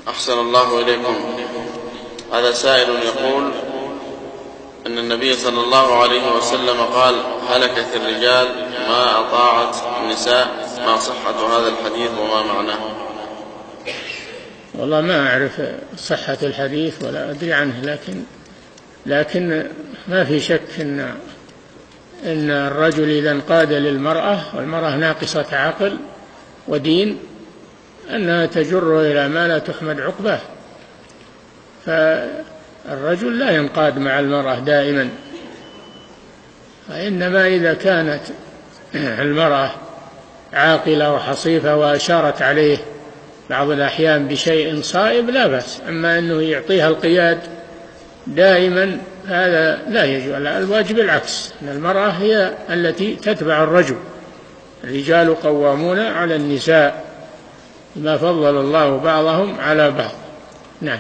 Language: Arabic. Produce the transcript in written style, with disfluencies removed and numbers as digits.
أحسن الله إليكم. هذا سائل يقول أن النبي صلى الله عليه وسلم قال: هلكت الرجال ما أطاعت النساء. ما صحة هذا الحديث وما معناه؟ والله ما أعرف صحة الحديث ولا أدري عنه، لكن ما في شك أن الرجل إذا انقاد للمرأة والمرأة ناقصة عقل ودين أنها تجر إلى ما لا تحمد عقباه، فالرجل لا ينقاد مع المرأة دائما، وإنما إذا كانت المرأة عاقلة وحصيفة وأشارت عليه بعض الأحيان بشيء صائب لا بأس، أما أنه يعطيها القياد دائما هذا لا يجوز. الواجب العكس، أن المرأة هي التي تتبع الرجل. الرجال قوامون على النساء بما فضل الله بعضهم على بعض. نعم.